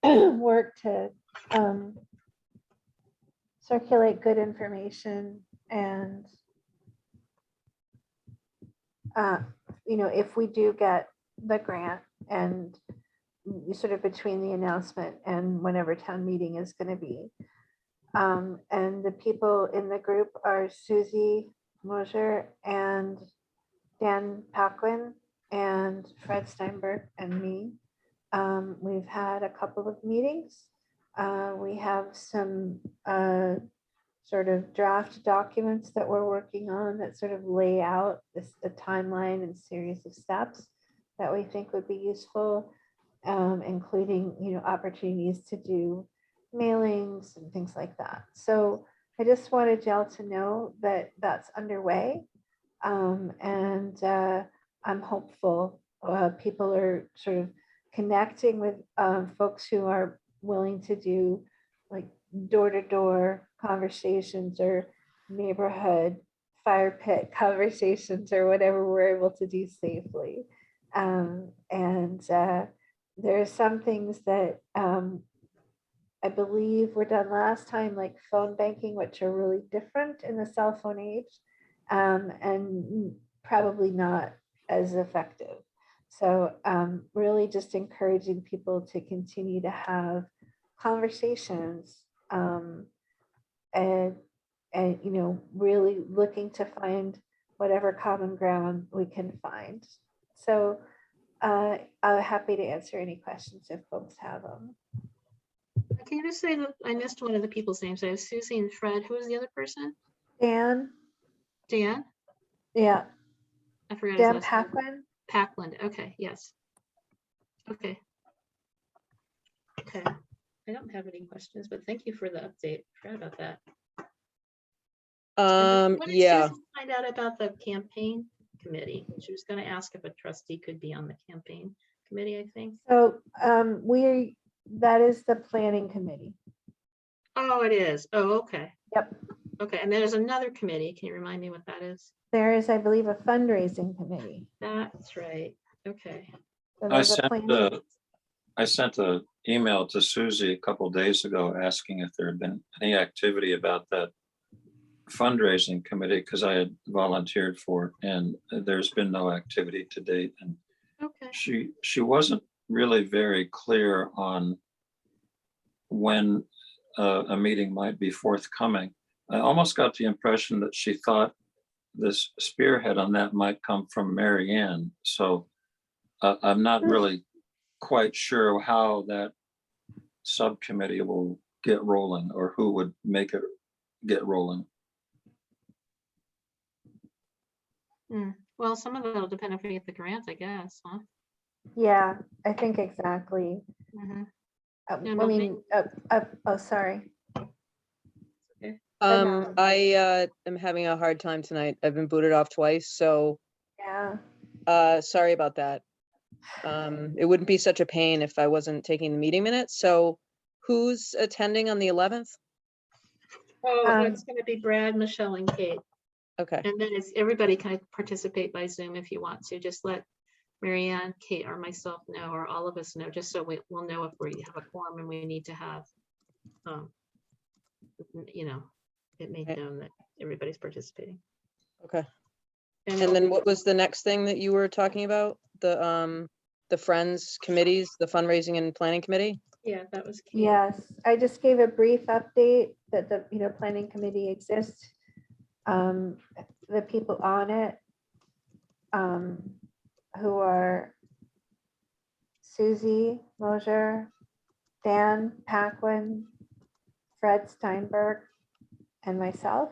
work to circulate good information and if we do get the grant and sort of between the announcement and whenever town meeting is going to be. And the people in the group are Susie Mosier and Dan Paquin and Fred Steinberg and me. We've had a couple of meetings. We have some sort of draft documents that we're working on that sort of lay out a timeline and series of steps that we think would be useful, including, opportunities to do mailings and things like that. So I just wanted y'all to know that that's underway. And I'm hopeful people are sort of connecting with folks who are willing to do like door-to-door conversations or neighborhood fire pit conversations or whatever we're able to do safely. And there are some things that I believe were done last time, like phone banking, which are really different in the cell phone age, and probably not as effective. So really just encouraging people to continue to have conversations and really looking to find whatever common ground we can find. So I'm happy to answer any questions if folks have them. Can you just say that I missed one of the people's names? I have Susie and Fred. Who was the other person? Dan, Dan? yeah, I forgot his Dan last name. Paquin. Packland. Okay, yes. Okay. Okay. I don't have any questions, but thank you for the update. Forgot about that. And what did Yeah, Susan find out about the campaign committee? She was going to ask if a trustee could be on the campaign committee, I think. So that is the planning committee. Oh, it is. Oh, okay. Yep. Okay, and there's another committee. Can you remind me what that is? There is, I believe, a fundraising committee. That's right. Okay. So I there's a sent planning- I sent an email to Susie a couple days ago asking if there had been any activity about that fundraising committee, because I had volunteered for it, and there's been no activity to date. And Okay. she wasn't really very clear on when a meeting might be forthcoming. I almost got the impression that she thought this spearhead on that might come from Mary Ann. So I'm not really quite sure how that subcommittee will get rolling, or who would make it get rolling. Well, some of it will depend if we get the grant, I guess, huh? Yeah, I think exactly. Mhm. I Yeah, no, mean, oh, sorry. I am having a hard time tonight. I've been booted off twice, so Yeah, sorry about that. It wouldn't be such a pain if I wasn't taking the meeting minutes. So who's attending on the 11th? Oh, Um, it's going to be Brad, Michelle, and Kate. Okay, And then it's everybody can participate by Zoom if you want to. Just let Marianne, Kate, or myself know, or all of us know, just so we'll know if we have a quorum and we need to have, it made Okay. known that everybody's participating. okay. And then what was the next thing that you were talking about? The Friends committees, the fundraising and planning committee? Yeah, that was Kate. yes, I just gave a brief update that the, planning committee exists. The people on it, who are Susie Mosier, Dan Paquin, Fred Steinberg, and myself.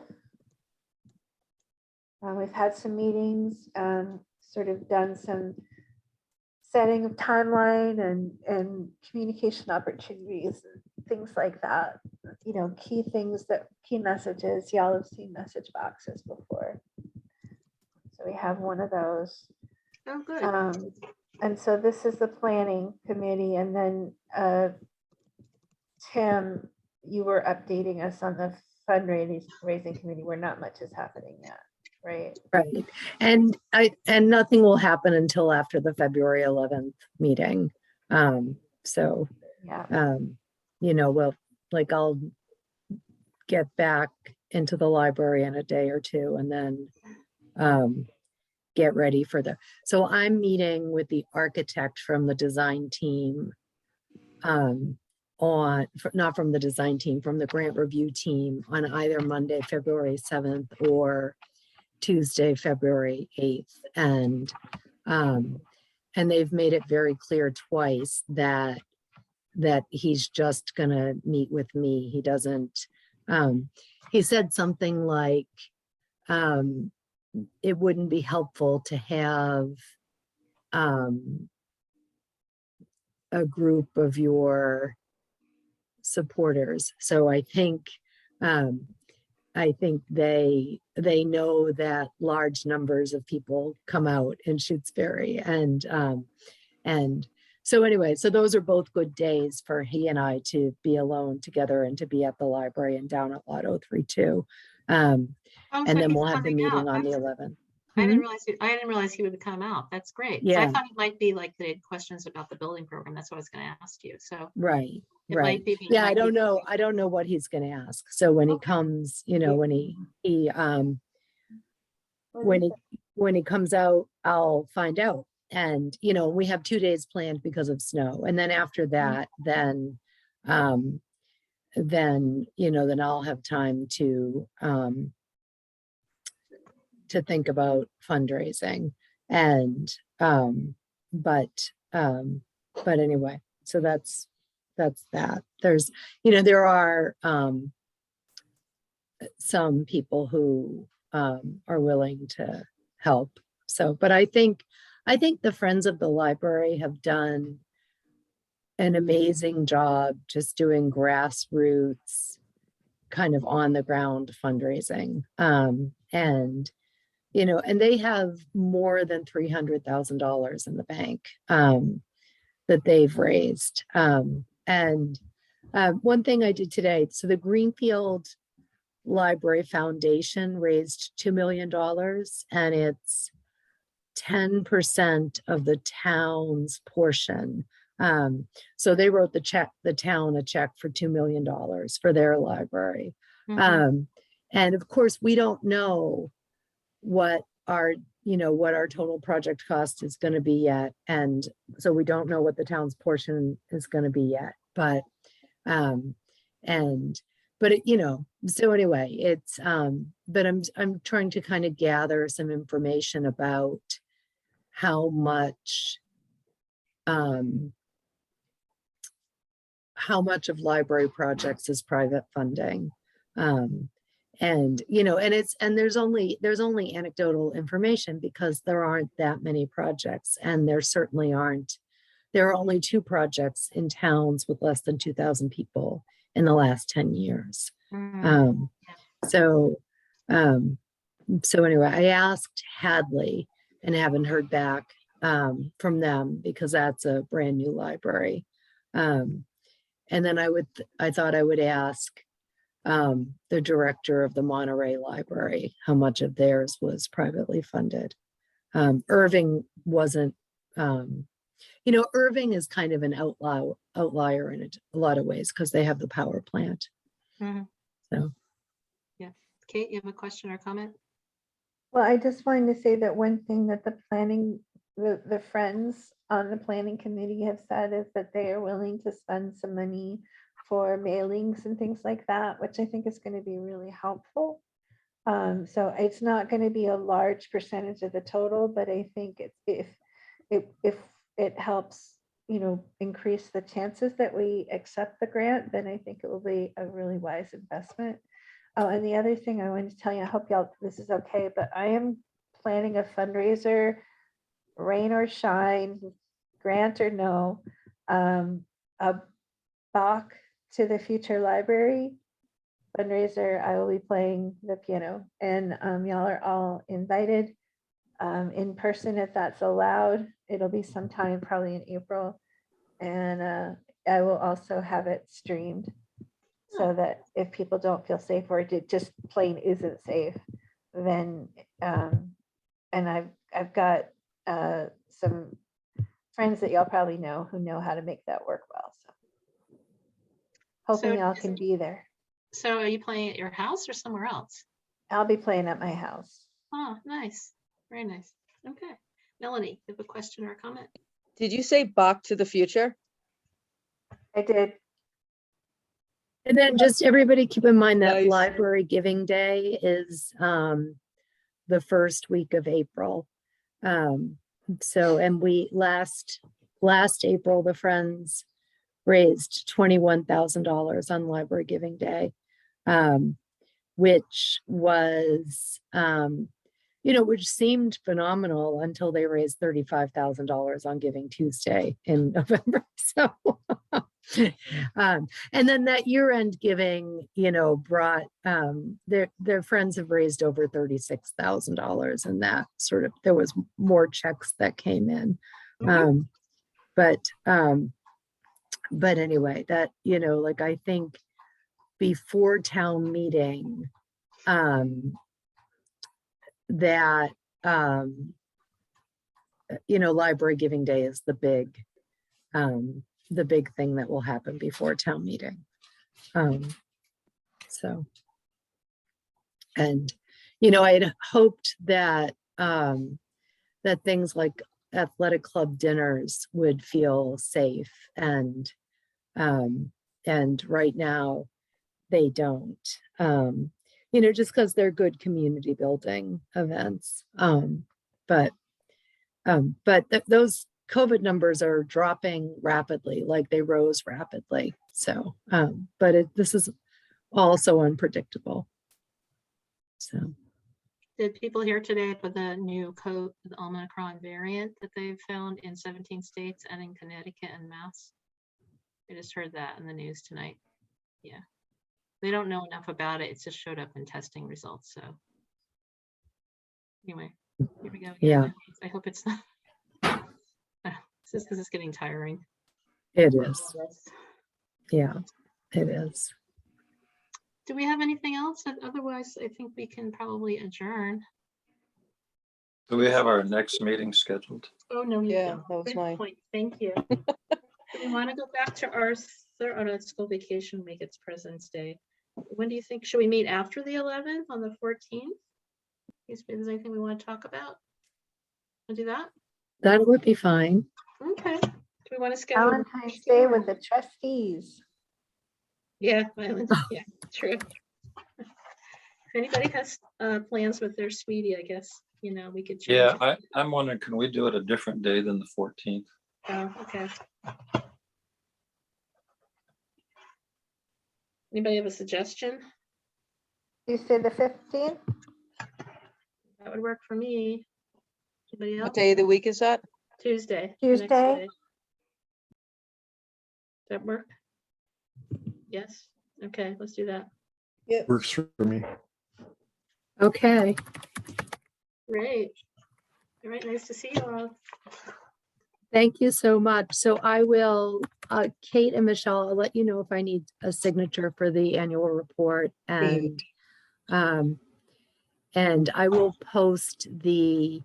We've had some meetings, sort of done some setting of timeline and communication opportunities, and things like that. Key messages. Y'all have seen message boxes before. So we have one of those. Oh, good. And so this is the planning committee, and then Tim, you were updating us on the fundraising committee where not much is happening yet, right? Right. And nothing will happen until after the February 11th meeting. So, Yeah, I'll get back into the library in a day or two, and then get ready for so I'm meeting with the architect from the design team, not from the design team, from the grant review team on either Monday, February 7th or Tuesday, February 8th. And they've made it very clear twice that he's just gonna meet with me. He doesn't, he said something like, it wouldn't be helpful to have a group of your supporters. So I think they know that large numbers of people come out in Shutesbury, and so anyway, so those are both good days for he and I to be alone together and to be at the library and down at Lot 032. Oh, And so then he's we'll have the coming meeting out. on the That's- 11th. I didn't realize he would come out. That's great. So I Yeah. thought it might be like they had questions about the building program. That's what I was going to ask you. So Right. it Right. might be. Yeah, I don't know. I don't know what he's going to ask. So when he comes, when he comes out, I'll find out. And we have 2 days planned because of snow. And then after that, then I'll have time to think about fundraising. And but anyway, so that's that's that. There's, you know, there are some people who are willing to help. So, but I think the Friends of the Library have done an amazing job just doing grassroots kind of on the ground fundraising. And, you know, and they have more than $300,000 in the bank that they've raised. And one thing I did today, so the Greenfield Library Foundation raised $2 million, and it's 10% of the town's portion. So they wrote the town a check for $2 million for their library. Mhm. And of course, we don't know what our total project cost is going to be yet. And so we don't know what the town's portion is going to be yet. But so anyway, it's but I'm trying to kind of gather some information about how much of library projects is private funding. And there's only anecdotal information because there aren't that many projects, and there are only 2 projects in towns with less than 2,000 people in the last 10 years. Mm. So anyway, I asked Hadley and haven't heard back from them because that's a brand new library. And then I thought I would ask the director of the Monterey Library how much of theirs was privately funded. Irving wasn't, Irving is kind of an outlier in a lot of ways because they have the power plant. Mhm. So. Yeah. Kate, you have a question or comment? Well, I just wanted to say that one thing that the friends on the planning committee have said is that they are willing to spend some money for mailings and things like that, which I think is going to be really helpful. So it's not going to be a large percentage of the total, but I think if it helps, increase the chances that we accept the grant, then I think it will be a really wise investment. Oh, and the other thing I wanted to tell you, I hope this is okay, but I am planning a fundraiser, rain or shine, grant or no, a Bach to the Future Library fundraiser. I will be playing the piano, and y'all are all invited in person if that's allowed. It'll be sometime probably in April, and I will also have it streamed so that if people don't feel safe or it just plain isn't safe, then and I've got some friends that y'all probably know who know how to make that work well. So hoping y'all can be there. So are you playing at your house or somewhere else? I'll be playing at my house. Oh, nice. Very nice. Okay. Melanie, you have a question or a comment? Did you say Bach to the Future? I did. And then just everybody keep in mind that Nice. Library Giving Day is the first week of April. And we last April, the Friends raised $21,000 on Library Giving Day, which was, which seemed phenomenal until they raised $35,000 on Giving Tuesday in November. So, and then that year-end giving, brought their friends have raised over $36,000, and that there was more checks that came in. But anyway, that, I think before town meeting, that Library Giving Day is the big thing that will happen before town meeting. So, and I had hoped that that things like athletic club dinners would feel safe, and right now they don't. Just because they're good community building events. But those COVID numbers are dropping rapidly, like they rose rapidly. So, but this is also unpredictable. So, Did people hear today about the new code, the Omicron variant that they've found in 17 states and in Connecticut and Mass? I just heard that in the news tonight. Yeah. They don't know enough about it. It's just showed up in testing results. So anyway, here we go. Yeah. I hope it's not. This is getting tiring. it is. Yeah, it is. Do we have anything else? Otherwise, I think we can probably adjourn. Do we have our next meeting scheduled? Oh, no, you Yeah, don't. that was Good mine. point. Thank you. Do we want to go back to Arthur? Oh, no, it's school vacation week. It's President's Day. When do you think, should we meet after the 11th on the 14th? Is there anything we want to talk about? We'll do that? That would be fine. Okay. Do we want to schedule? Valentine's Day with the trustees. Yeah, yeah, true. If anybody has plans with their sweetie, I guess, you know, we could change. Yeah, it. I'm wondering, can we do it a different day than the 14th? Oh, okay. Anybody have a suggestion? You say the 15th? That would work for me. Anybody else? What day of the week is that? Tuesday. the next Tuesday? day. Does that work? Yes. Okay, let's do that. Works for me. Okay. Great. All right, nice to see you all. Thank you so much. So I will, Kate and Michelle, I'll let you know if I need a signature for the annual report and I will post the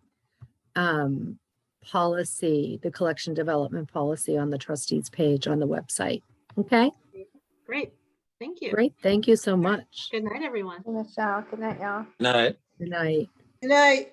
policy, the collection development policy on the trustees page on the website. Okay, Great. Thank you. great. Thank you so much. Good night, everyone. Michelle, good night, y'all. Night. Good night. Good night.